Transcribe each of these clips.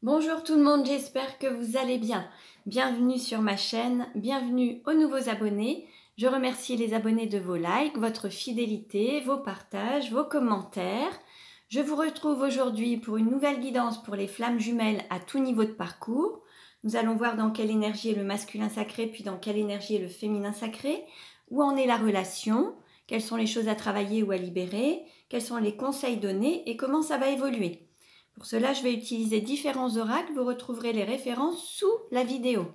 Bonjour tout le monde, j'espère que vous allez bien. Bienvenue sur ma chaîne, bienvenue aux nouveaux abonnés. Je remercie les abonnés de vos likes, votre fidélité, vos partages, vos commentaires. Je vous retrouve aujourd'hui pour une nouvelle guidance pour les flammes jumelles à tout niveau de parcours. Nous allons voir dans quelle énergie est le masculin sacré, puis dans quelle énergie est le féminin sacré, où en est la relation, quelles sont les choses à travailler ou à libérer, quels sont les conseils donnés et comment ça va évoluer. Pour cela, je vais utiliser différents oracles. Vous retrouverez les références sous la vidéo.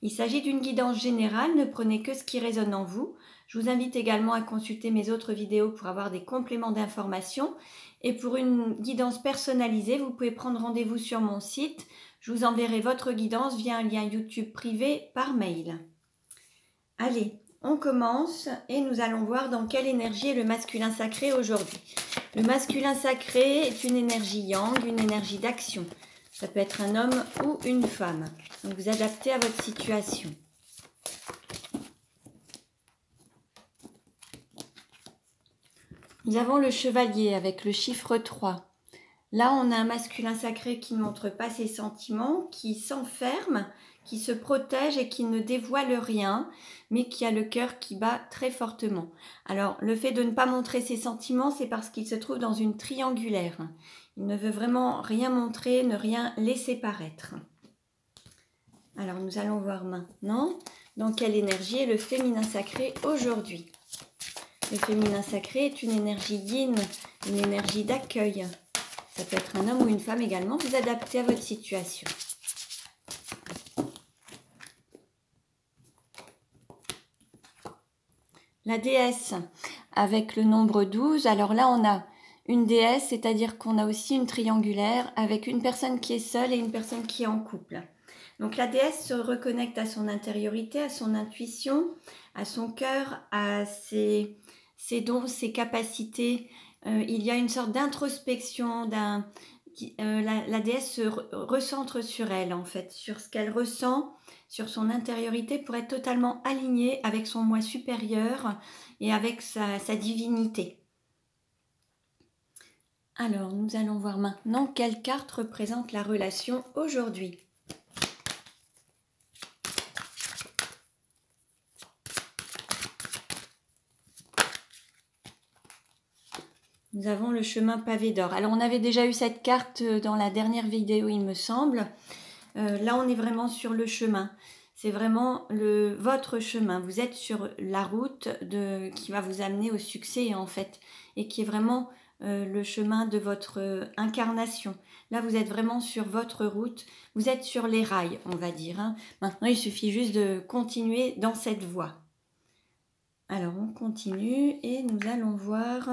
Il s'agit d'une guidance générale, ne prenez que ce qui résonne en vous. Je vous invite également à consulter mes autres vidéos pour avoir des compléments d'informations. Et pour une guidance personnalisée, vous pouvez prendre rendez-vous sur mon site. Je vous enverrai votre guidance via un lien YouTube privé par mail. Allez, on commence et nous allons voir dans quelle énergie est le masculin sacré aujourd'hui. Le masculin sacré est une énergie yang, une énergie d'action. Ça peut être un homme ou une femme. Donc vous adaptez à votre situation. Nous avons le chevalier avec le chiffre 3. Là, on a un masculin sacré qui ne montre pas ses sentiments, qui s'enferme, qui se protège et qui ne dévoile rien, mais qui a le cœur qui bat très fortement. Alors, le fait de ne pas montrer ses sentiments, c'est parce qu'il se trouve dans une triangulaire. Il ne veut vraiment rien montrer, ne rien laisser paraître. Alors, nous allons voir maintenant dans quelle énergie est le féminin sacré aujourd'hui. Le féminin sacré est une énergie yin, une énergie d'accueil. Ça peut être un homme ou une femme également, vous adaptez à votre situation. La déesse avec le nombre 12, alors là on a une déesse, c'est-à-dire qu'on a aussi une triangulaire avec une personne qui est seule et une personne qui est en couple. Donc la déesse se reconnecte à son intériorité, à son intuition, à son cœur, à ses dons, ses capacités. Il y a une sorte d'introspection, la déesse se recentre sur elle en fait, sur ce qu'elle ressent, sur son intériorité pour être totalement alignée avec son moi supérieur et avec sa divinité. Alors nous allons voir maintenant quelle carte représente la relation aujourd'hui. Nous avons le chemin pavé d'or. Alors on avait déjà eu cette carte dans la dernière vidéo il me semble. Là on est vraiment sur le chemin. C'est vraiment votre chemin. Vous êtes sur la route qui va vous amener au succès en fait. Et qui est vraiment le chemin de votre incarnation. Là vous êtes vraiment sur votre route. Vous êtes sur les rails on va dire. Hein. Maintenant il suffit juste de continuer dans cette voie. Alors on continue et nous allons voir...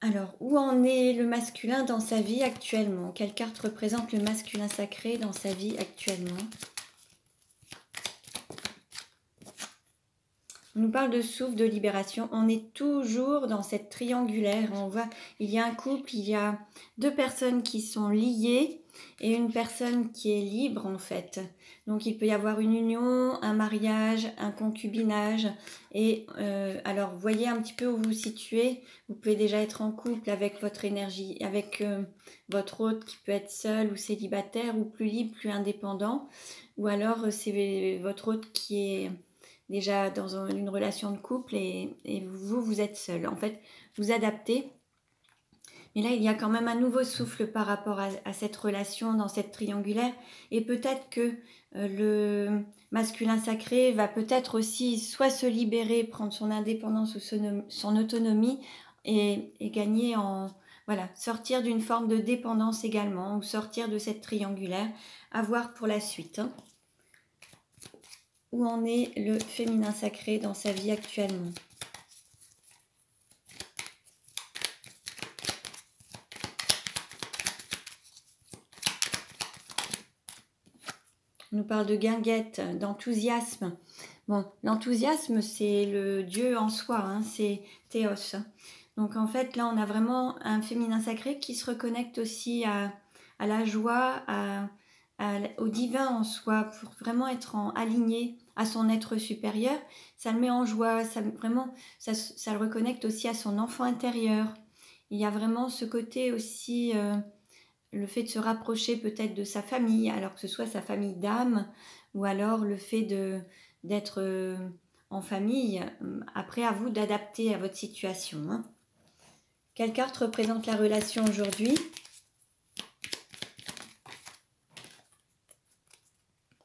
alors, où en est le masculin dans sa vie actuellement? Quelle carte représente le masculin sacré dans sa vie actuellement? On nous parle de souffle, de libération. On est toujours dans cette triangulaire. On voit, il y a un couple, il y a deux personnes qui sont liées et une personne qui est libre en fait. Donc il peut y avoir une union, un mariage, un concubinage. Et alors voyez un petit peu où vous vous situez. Vous pouvez déjà être en couple avec votre énergie, avec votre hôte qui peut être seul ou célibataire ou plus libre, plus indépendant. Ou alors c'est votre hôte qui est déjà dans une relation de couple et vous êtes seul. En fait, vous adaptez. Mais là, il y a quand même un nouveau souffle par rapport à cette relation dans cette triangulaire. Et peut-être que le masculin sacré va peut-être aussi soit se libérer, prendre son indépendance ou son autonomie et gagner en... Voilà, sortir d'une forme de dépendance également ou sortir de cette triangulaire. À voir pour la suite. Hein. Où en est le féminin sacré dans sa vie actuellement? On nous parle de guinguette, d'enthousiasme. Bon, l'enthousiasme, c'est le Dieu en soi, hein, c'est Théos. Donc en fait, là, on a vraiment un féminin sacré qui se reconnecte aussi à la joie, au divin en soi, pour vraiment être aligné à son être supérieur. Ça le met en joie, ça le reconnecte aussi à son enfant intérieur. il y a vraiment ce côté aussi, le fait de se rapprocher peut-être de sa famille, alors que ce soit sa famille d'âme, ou alors le fait d'être en famille. Après, à vous d'adapter à votre situation, hein. Quelle carte représente la relation aujourd'hui?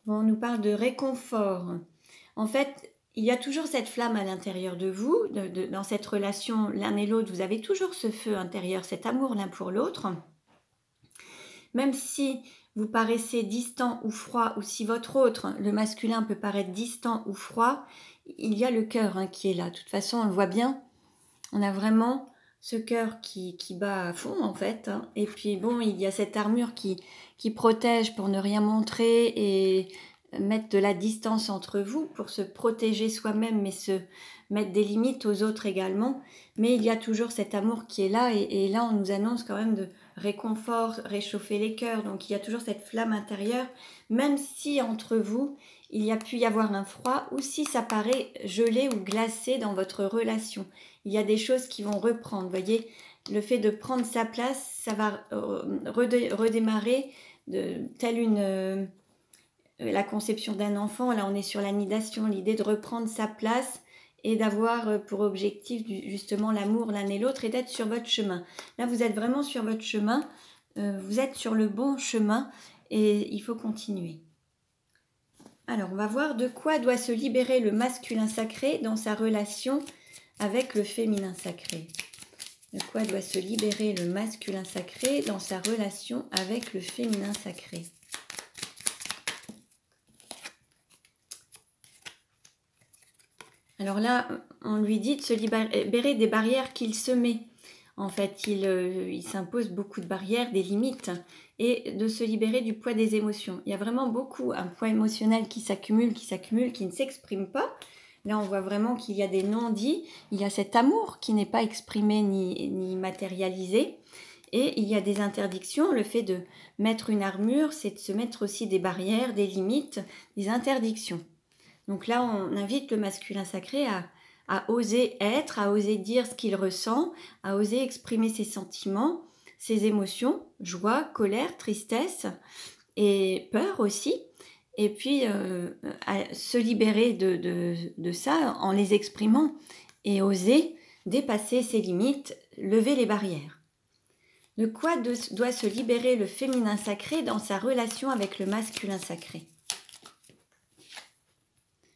Bon, on nous parle de réconfort. En fait, il y a toujours cette flamme à l'intérieur de vous, dans cette relation l'un et l'autre, vous avez toujours ce feu intérieur, cet amour l'un pour l'autre. Même si vous paraissez distant ou froid, ou si votre autre, le masculin, peut paraître distant ou froid, il y a le cœur, hein, qui est là. De toute façon, on le voit bien, on a vraiment ce cœur qui bat à fond, en fait, hein. Et puis bon, il y a cette armure qui protège pour ne rien montrer et mettre de la distance entre vous pour se protéger soi-même, mais se mettre des limites aux autres également. Mais il y a toujours cet amour qui est là, et là on nous annonce quand même de réconfort, réchauffer les cœurs. Donc il y a toujours cette flamme intérieure, même si entre vous il y a pu y avoir un froid, ou si ça paraît gelé ou glacé dans votre relation. Il y a des choses qui vont reprendre, vous voyez, le fait de prendre sa place, ça va redémarrer telle une la conception d'un enfant. Là on est sur l'anidation, l'idée de reprendre sa place et d'avoir pour objectif justement l'amour l'un et l'autre, et d'être sur votre chemin. Là vous êtes vraiment sur votre chemin, vous êtes sur le bon chemin, et il faut continuer. Alors on va voir de quoi doit se libérer le masculin sacré dans sa relation avec le féminin sacré. De quoi doit se libérer le masculin sacré dans sa relation avec le féminin sacré. Alors là, on lui dit de se libérer des barrières qu'il se met. En fait, il s'impose beaucoup de barrières, des limites, et de se libérer du poids des émotions. Il y a vraiment un poids émotionnel qui s'accumule, qui ne s'exprime pas. Là, on voit vraiment qu'il y a des non-dits, il y a cet amour qui n'est pas exprimé ni matérialisé, et il y a des interdictions. Le fait de mettre une armure, c'est de se mettre aussi des barrières, des limites, des interdictions. Donc là, on invite le masculin sacré à oser être, à oser dire ce qu'il ressent, à oser exprimer ses sentiments, ses émotions, joie, colère, tristesse et peur aussi. Et puis à se libérer de ça en les exprimant, et oser dépasser ses limites, lever les barrières. De quoi doit se libérer le féminin sacré dans sa relation avec le masculin sacré?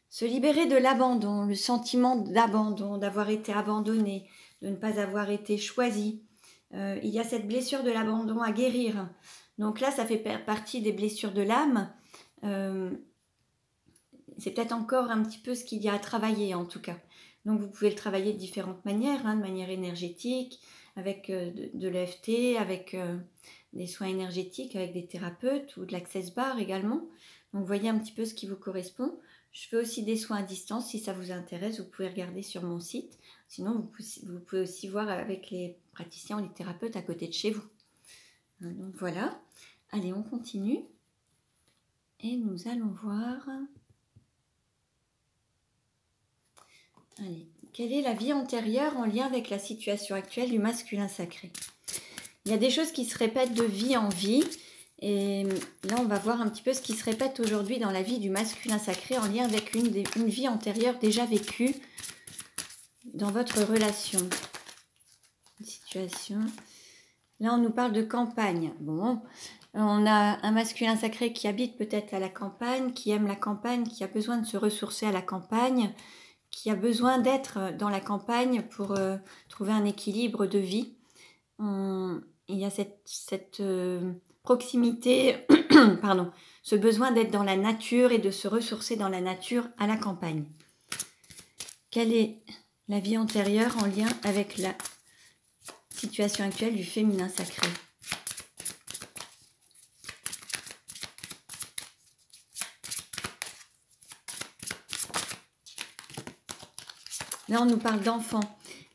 Se libérer de l'abandon, le sentiment d'abandon, d'avoir été abandonné, de ne pas avoir été choisi. Il y a cette blessure de l'abandon à guérir. Donc là, ça fait partie des blessures de l'âme. C'est peut-être encore un petit peu ce qu'il y a à travailler, en tout cas. Donc vous pouvez le travailler de différentes manières, hein, de manière énergétique, avec de l'EFT, avec des soins énergétiques, avec des thérapeutes, ou de l'access bar également. Donc voyez un petit peu ce qui vous correspond. Je fais aussi des soins à distance. Si ça vous intéresse, vous pouvez regarder sur mon site. Sinon, vous pouvez aussi voir avec les praticiens ou les thérapeutes à côté de chez vous. Donc voilà. Allez, on continue. Et nous allons voir... Allez, quelle est la vie antérieure en lien avec la situation actuelle du masculin sacré? Il y a des choses qui se répètent de vie en vie. Et là, on va voir un petit peu ce qui se répète aujourd'hui dans la vie du masculin sacré en lien avec une vie antérieure déjà vécue dans votre relation. Une situation. Là, on nous parle de campagne. Bon, on a un masculin sacré qui habite peut-être à la campagne, qui aime la campagne, qui a besoin de se ressourcer à la campagne, qui a besoin d'être dans la campagne pour trouver un équilibre de vie. Il y a cette proximité, pardon, ce besoin d'être dans la nature et de se ressourcer dans la nature à la campagne. Quelle est la vie antérieure en lien avec la situation actuelle du féminin sacré? Là, on nous parle d'enfant.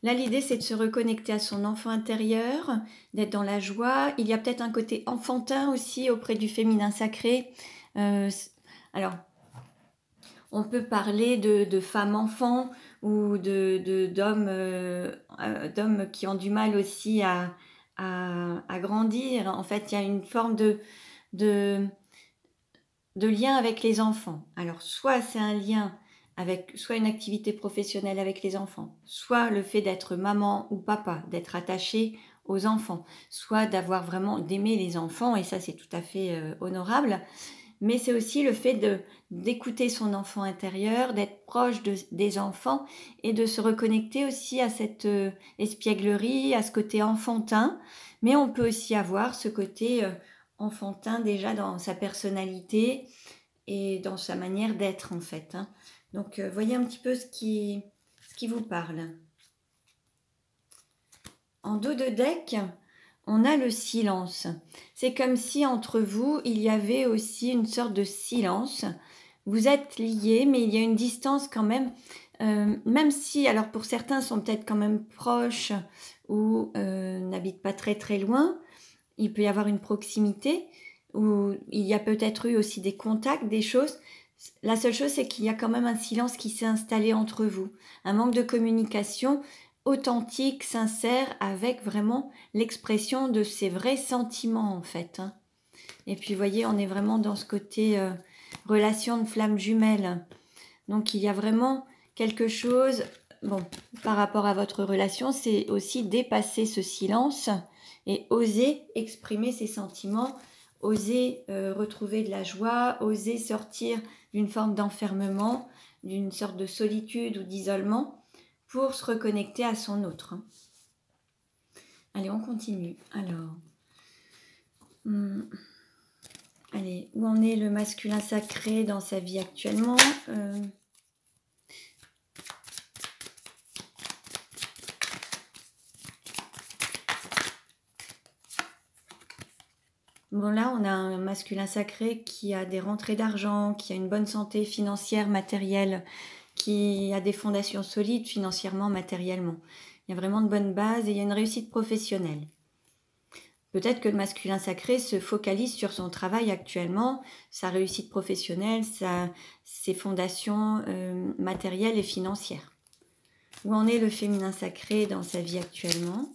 Là, l'idée, c'est de se reconnecter à son enfant intérieur, d'être dans la joie. Il y a peut-être un côté enfantin aussi auprès du féminin sacré. Alors, on peut parler de femme-enfant, ou d'hommes qui ont du mal aussi à grandir. En fait, il y a une forme de lien avec les enfants. Alors, soit c'est un lien avec soit une activité professionnelle avec les enfants, soit le fait d'être maman ou papa, d'être attaché aux enfants, soit d'avoir vraiment d'aimer les enfants, et ça c'est tout à fait honorable, mais c'est aussi le fait d'écouter son enfant intérieur, d'être proche des enfants et de se reconnecter aussi à cette espièglerie, à ce côté enfantin, mais on peut aussi avoir ce côté enfantin déjà dans sa personnalité et dans sa manière d'être en fait. Hein. Donc voyez un petit peu ce qui vous parle. En dos de deck, on a le silence. C'est comme si entre vous, il y avait aussi une sorte de silence. Vous êtes liés, mais il y a une distance quand même. Même si, alors pour certains sont peut-être quand même proches ou n'habitent pas très très loin, il peut y avoir une proximité, ou il y a peut-être eu aussi des contacts, des choses. La seule chose, c'est qu'il y a quand même un silence qui s'est installé entre vous, un manque de communication authentique, sincère, avec vraiment l'expression de ses vrais sentiments en fait. Hein. Et puis, vous voyez, on est vraiment dans ce côté relation de flamme jumelle. Donc, il y a vraiment quelque chose, bon, par rapport à votre relation, c'est aussi dépasser ce silence et oser exprimer ses sentiments, oser retrouver de la joie, oser sortir d'une forme d'enfermement, d'une sorte de solitude ou d'isolement pour se reconnecter à son autre. Allez, on continue. Alors, allez, où en est le masculin sacré dans sa vie actuellement Bon, là, on a un masculin sacré qui a des rentrées d'argent, qui a une bonne santé financière, matérielle, qui a des fondations solides financièrement, matériellement. Il y a vraiment de bonnes bases et il y a une réussite professionnelle. Peut-être que le masculin sacré se focalise sur son travail actuellement, sa réussite professionnelle, ses fondations matérielles et financières. Où en est le féminin sacré dans sa vie actuellement ?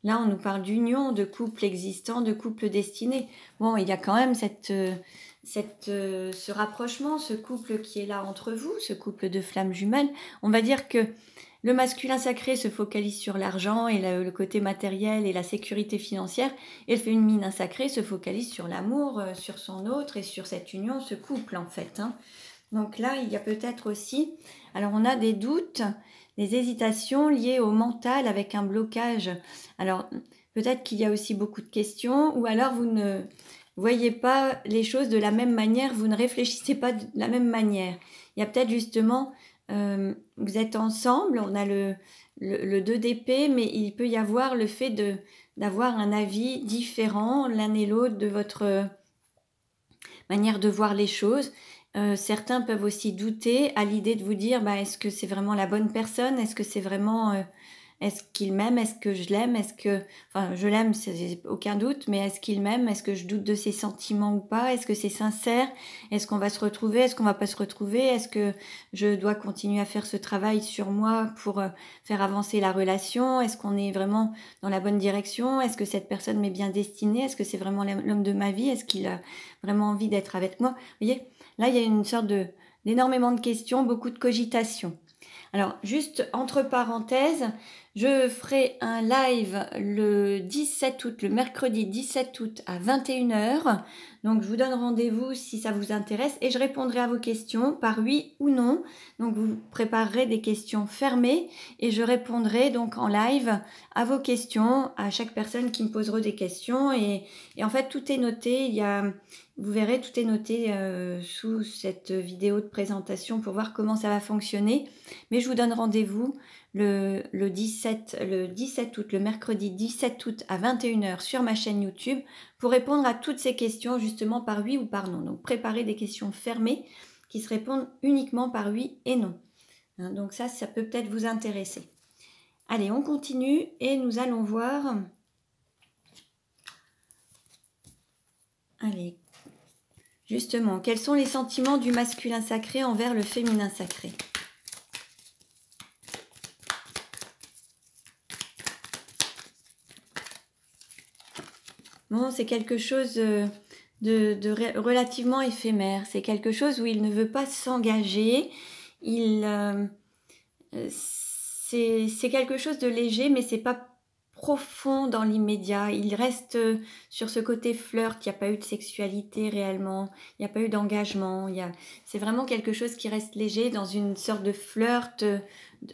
Là, on nous parle d'union, de couple existant, de couple destiné. Bon, il y a quand même ce rapprochement, ce couple qui est là entre vous, ce couple de flammes jumelles. On va dire que le masculin sacré se focalise sur l'argent et le côté matériel et la sécurité financière, et le féminin sacré se focalise sur l'amour, sur son autre et sur cette union, ce couple en fait. Hein. Donc là, il y a peut-être aussi... Alors, on a des doutes, des hésitations liées au mental avec un blocage. Alors, peut-être qu'il y a aussi beaucoup de questions, ou alors vous ne voyez pas les choses de la même manière, vous ne réfléchissez pas de la même manière. Il y a peut-être justement, vous êtes ensemble, on a le 2 d'épée, mais il peut y avoir le fait d'avoir un avis différent l'un et l'autre de votre manière de voir les choses. Certains peuvent aussi douter à l'idée de vous dire est-ce que c'est vraiment la bonne personne, est-ce que c'est vraiment est-ce qu'il m'aime, est-ce que je l'aime, enfin je l'aime, c'est aucun doute, mais est-ce qu'il m'aime, est-ce que je doute de ses sentiments ou pas, est-ce que c'est sincère, est-ce qu'on va se retrouver, est-ce qu'on va pas se retrouver, est-ce que je dois continuer à faire ce travail sur moi pour faire avancer la relation, est-ce qu'on est vraiment dans la bonne direction, est-ce que cette personne m'est bien destinée, est-ce que c'est vraiment l'homme de ma vie, est-ce qu'il a vraiment envie d'être avec moi. Vous voyez, là il y a une sorte d'énormément de questions, beaucoup de cogitations. Alors, juste entre parenthèses, je ferai un live le 17 août, le mercredi 17 août à 21h. Donc, je vous donne rendez-vous si ça vous intéresse et je répondrai à vos questions par oui ou non. Donc, vous préparerez des questions fermées et je répondrai donc en live à vos questions, à chaque personne qui me posera des questions. Et en fait, tout est noté. Vous verrez, tout est noté sous cette vidéo de présentation pour voir comment ça va fonctionner. Mais je vous donne rendez-vous le 17 août, le mercredi 17 août à 21h sur ma chaîne YouTube pour répondre à toutes ces questions justement par oui ou par non. Donc préparez des questions fermées qui se répondent uniquement par oui et non. Hein, donc ça peut peut-être vous intéresser. Allez, on continue et nous allons voir... Allez, Justement, quels sont les sentiments du masculin sacré envers le féminin sacré? Bon, c'est quelque chose de relativement éphémère. C'est quelque chose où il ne veut pas s'engager. C'est quelque chose de léger, mais c'est pas profond dans l'immédiat. Il reste sur ce côté flirt. Il n'y a pas eu de sexualité réellement. Il n'y a pas eu d'engagement. C'est vraiment quelque chose qui reste léger dans une sorte de flirt.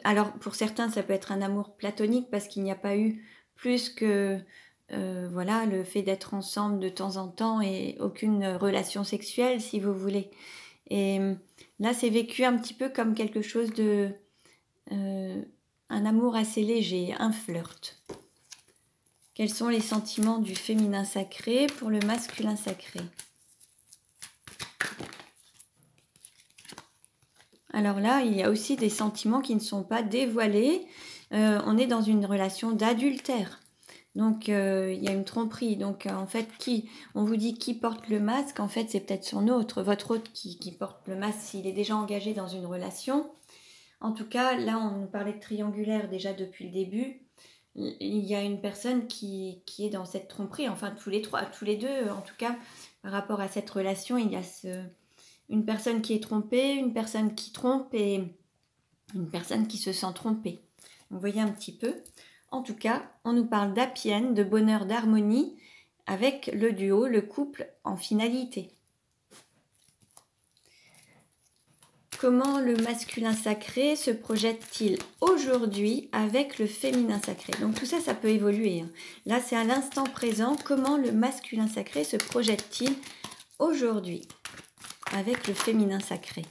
Alors, pour certains, ça peut être un amour platonique parce qu'il n'y a pas eu plus que voilà, le fait d'être ensemble de temps en temps et aucune relation sexuelle, si vous voulez. Et là, c'est vécu un petit peu comme quelque chose de... un amour assez léger, un flirt. Quels sont les sentiments du féminin sacré pour le masculin sacré? Alors là, il y a aussi des sentiments qui ne sont pas dévoilés. On est dans une relation d'adultère. Donc, il y a une tromperie. Donc, en fait, on vous dit qui porte le masque. En fait, c'est peut-être son autre, votre autre qui porte le masque s'il est déjà engagé dans une relation. En tout cas, là, on nous parlait de triangulaire déjà depuis le début. Il y a une personne qui est dans cette tromperie. Enfin, tous les deux, en tout cas, par rapport à cette relation, il y a une personne qui est trompée, une personne qui trompe et une personne qui se sent trompée. Vous voyez un petit peu. En tout cas, on nous parle d'apienne, de bonheur, d'harmonie avec le duo, le couple en finalité. Comment le masculin sacré se projette-t-il aujourd'hui avec le féminin sacré? Donc tout ça, ça peut évoluer. Là, c'est à l'instant présent. Comment le masculin sacré se projette-t-il aujourd'hui avec le féminin sacré?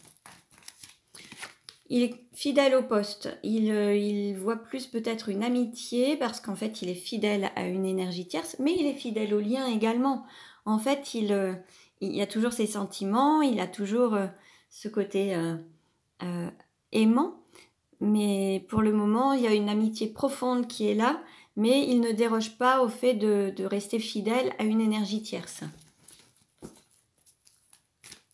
Il est fidèle au poste, il voit plus peut-être une amitié parce qu'en fait il est fidèle à une énergie tierce, mais il est fidèle au lien également. En fait, il y a toujours ses sentiments, il a toujours ce côté aimant, mais pour le moment il y a une amitié profonde qui est là, mais il ne déroge pas au fait de rester fidèle à une énergie tierce.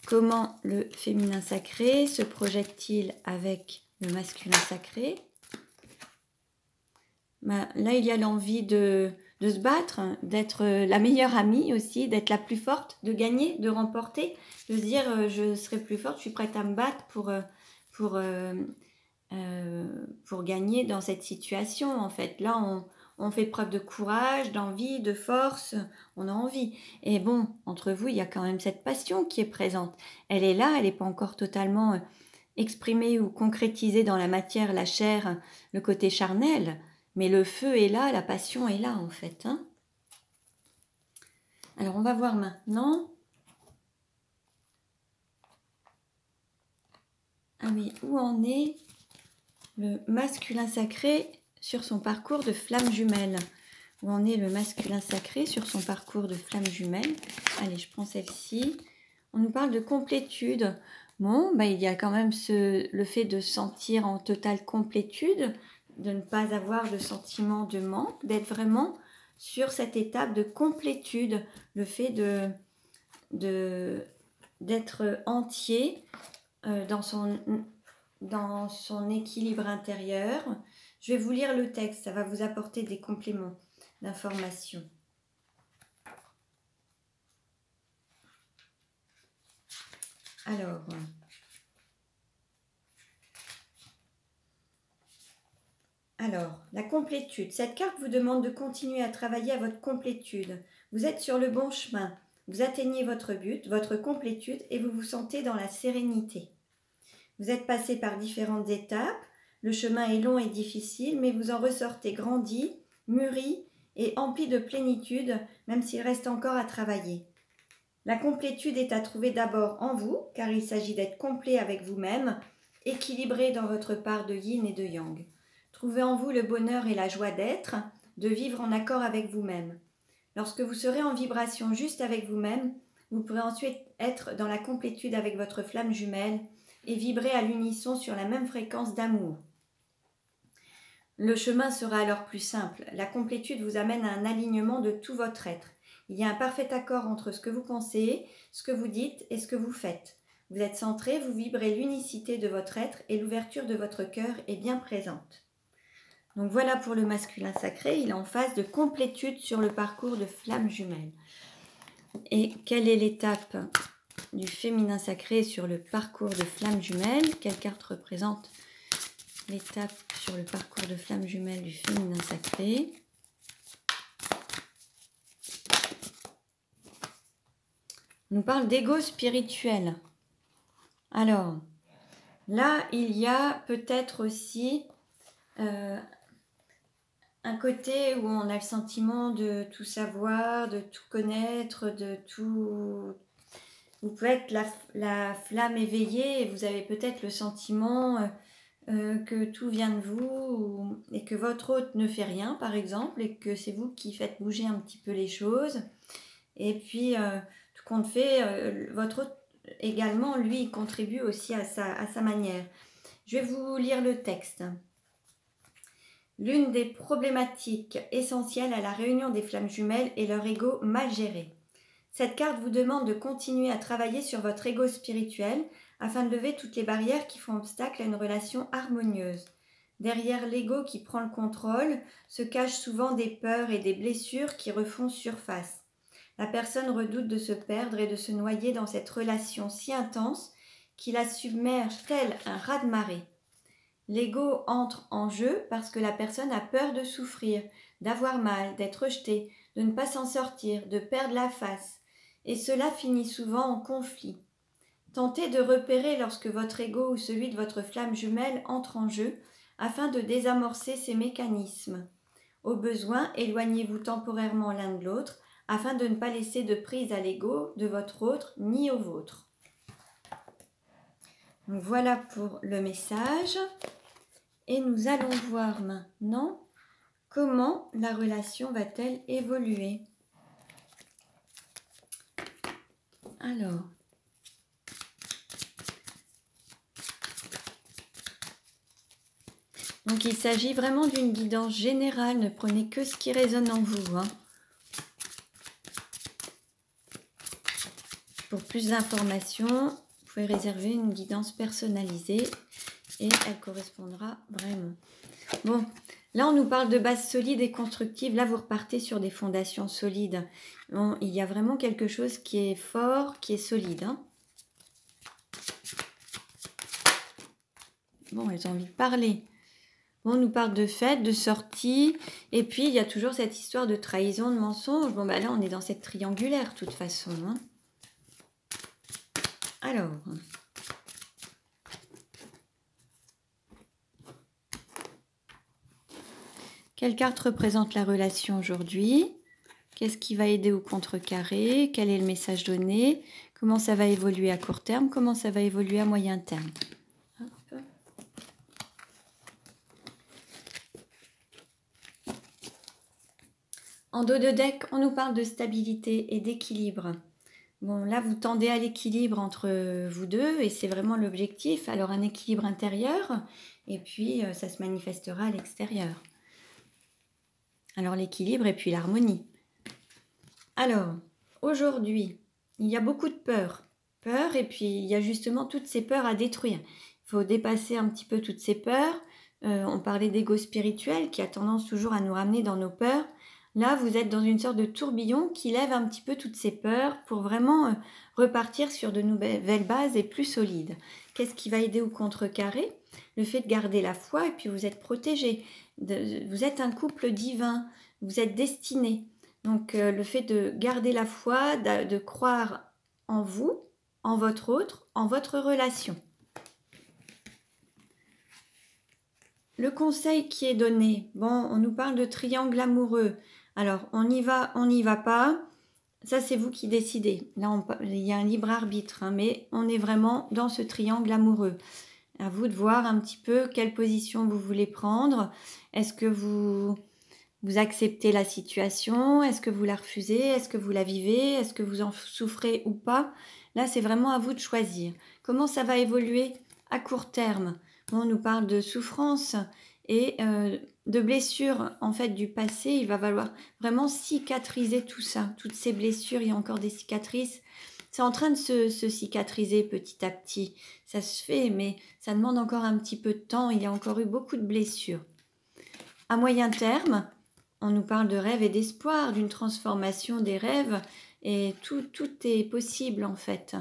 Comment le féminin sacré se projette-t-il avec le masculin sacré? Là, il y a l'envie de se battre, d'être la meilleure amie aussi, d'être la plus forte, de gagner, de remporter, de se dire je serai plus forte, je suis prête à me battre pour gagner dans cette situation. En fait, là, on fait preuve de courage, d'envie, de force, on a envie. Et bon, entre vous, il y a quand même cette passion qui est présente. Elle est là, elle n'est pas encore totalement exprimée ou concrétisée dans la matière, la chair, le côté charnel, mais le feu est là, la passion est là en fait. Hein. Alors on va voir maintenant. Ah oui, où en est le masculin sacré sur son parcours de flamme jumelle? Où en est le masculin sacré sur son parcours de flamme jumelle? Allez, je prends celle-ci. On nous parle de complétude. Bon, il y a quand même le fait de sentir en totale complétude, de ne pas avoir de sentiment de manque, d'être vraiment sur cette étape de complétude, le fait d'être entier dans son équilibre intérieur. Je vais vous lire le texte, ça va vous apporter des compléments d'information. Alors, la complétude. Cette carte vous demande de continuer à travailler à votre complétude. Vous êtes sur le bon chemin. Vous atteignez votre but, votre complétude, et vous vous sentez dans la sérénité. Vous êtes passé par différentes étapes. Le chemin est long et difficile, mais vous en ressortez grandi, mûri et empli de plénitude, même s'il reste encore à travailler. La complétude est à trouver d'abord en vous, car il s'agit d'être complet avec vous-même, équilibré dans votre part de yin et de yang. Trouvez en vous le bonheur et la joie d'être, de vivre en accord avec vous-même. Lorsque vous serez en vibration juste avec vous-même, vous pourrez ensuite être dans la complétude avec votre flamme jumelle et vibrer à l'unisson sur la même fréquence d'amour. Le chemin sera alors plus simple. La complétude vous amène à un alignement de tout votre être. Il y a un parfait accord entre ce que vous pensez, ce que vous dites et ce que vous faites. Vous êtes centré, vous vibrez l'unicité de votre être et l'ouverture de votre cœur est bien présente. Donc voilà pour le masculin sacré, il est en phase de complétude sur le parcours de flamme jumelle. Et quelle est l'étape du féminin sacré sur le parcours de flamme jumelle? Quelle carte représente l'étape sur le parcours de flamme jumelle du féminin sacré? On nous parle d'ego spirituel. Alors, là, il y a peut-être aussi un côté où on a le sentiment de tout savoir, de tout connaître, de tout... Vous pouvez être la flamme éveillée et vous avez peut-être le sentiment que tout vient de vous et que votre hôte ne fait rien, par exemple, et que c'est vous qui faites bouger un petit peu les choses. Et puis, tout compte fait, votre hôte également, lui, il contribue aussi à sa manière. Je vais vous lire le texte. L'une des problématiques essentielles à la réunion des flammes jumelles est leur ego mal géré. Cette carte vous demande de continuer à travailler sur votre ego spirituel afin de lever toutes les barrières qui font obstacle à une relation harmonieuse. Derrière l'ego qui prend le contrôle se cachent souvent des peurs et des blessures qui refont surface. La personne redoute de se perdre et de se noyer dans cette relation si intense qui la submerge tel un raz-de-marée. L'ego entre en jeu parce que la personne a peur de souffrir, d'avoir mal, d'être rejetée, de ne pas s'en sortir, de perdre la face. Et cela finit souvent en conflit. Tentez de repérer lorsque votre ego ou celui de votre flamme jumelle entre en jeu afin de désamorcer ces mécanismes. Au besoin, éloignez-vous temporairement l'un de l'autre afin de ne pas laisser de prise à l'ego de votre autre ni au vôtre. Donc voilà pour le message. Et nous allons voir maintenant comment la relation va-t-elle évoluer. Alors, donc il s'agit vraiment d'une guidance générale, ne prenez que ce qui résonne en vous. Pour plus d'informations, vous pouvez réserver une guidance personnalisée et elle correspondra vraiment. Bon, là on nous parle de bases solides et constructives. Là vous repartez sur des fondations solides. Bon, il y a vraiment quelque chose qui est fort, qui est solide. Bon, elles ont envie de parler. Bon, on nous parle de fêtes, de sorties. Et puis il y a toujours cette histoire de trahison, de mensonge. Bon, bah là on est dans cette triangulaire de toute façon. Alors... Quelle carte représente la relation aujourd'hui? Qu'est-ce qui va aider ou contrecarrer? Quel est le message donné? Comment ça va évoluer à court terme? Comment ça va évoluer à moyen terme? Hop. En dos de deck, on nous parle de stabilité et d'équilibre. Bon, là, vous tendez à l'équilibre entre vous deux et c'est vraiment l'objectif. Alors, un équilibre intérieur et puis ça se manifestera à l'extérieur. Alors l'équilibre et puis l'harmonie. Alors, aujourd'hui, il y a beaucoup de peur. Peur et puis il y a justement toutes ces peurs à détruire. Il faut dépasser un petit peu toutes ces peurs. On parlait d'ego spirituel qui a tendance toujours à nous ramener dans nos peurs. Là, vous êtes dans une sorte de tourbillon qui lève un petit peu toutes ces peurs pour vraiment repartir sur de nouvelles bases et plus solides. Qu'est-ce qui va aider ou contrecarrer? Le fait de garder la foi et puis vous êtes protégé. Vous êtes un couple divin, vous êtes destinés. Donc le fait de garder la foi, de croire en vous, en votre autre, en votre relation. Le conseil qui est donné, bon, on nous parle de triangle amoureux. Alors, on y va pas. Ça, c'est vous qui décidez. Là, il y a un libre arbitre, mais on est vraiment dans ce triangle amoureux. À vous de voir un petit peu quelle position vous voulez prendre. Est-ce que vous acceptez la situation? Est-ce que vous la refusez? Est-ce que vous la vivez? Est-ce que vous en souffrez ou pas? Là, c'est vraiment à vous de choisir. Comment ça va évoluer à court terme? On nous parle de souffrance et de blessures en fait du passé. Il va falloir vraiment cicatriser tout ça, toutes ces blessures. Il y a encore des cicatrices. C'est en train de se cicatriser petit à petit. Ça se fait, mais ça demande encore un petit peu de temps. Il y a encore eu beaucoup de blessures. À moyen terme, on nous parle de rêves et d'espoir, d'une transformation des rêves, et tout est possible en fait.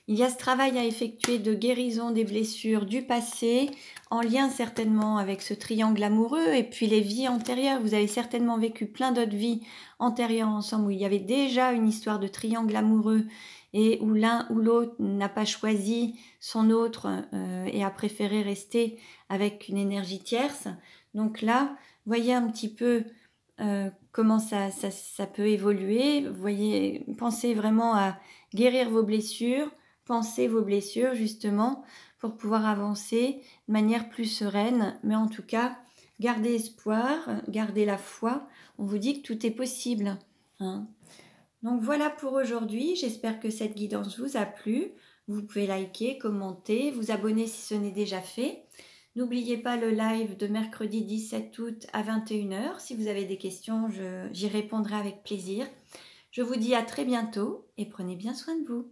Il y a ce travail à effectuer de guérison des blessures du passé, en lien certainement avec ce triangle amoureux, et puis les vies antérieures. Vous avez certainement vécu plein d'autres vies antérieures ensemble, où il y avait déjà une histoire de triangle amoureux, et où l'un ou l'autre n'a pas choisi son autre et a préféré rester avec une énergie tierce. Donc là, voyez un petit peu comment ça peut évoluer. Voyez, pensez vraiment à guérir vos blessures, pensez vos blessures justement pour pouvoir avancer de manière plus sereine. Mais en tout cas, gardez espoir, gardez la foi. On vous dit que tout est possible, hein. Donc voilà pour aujourd'hui. J'espère que cette guidance vous a plu. Vous pouvez liker, commenter, vous abonner si ce n'est déjà fait. N'oubliez pas le live de mercredi 17 août à 21h. Si vous avez des questions, j'y répondrai avec plaisir. Je vous dis à très bientôt et prenez bien soin de vous.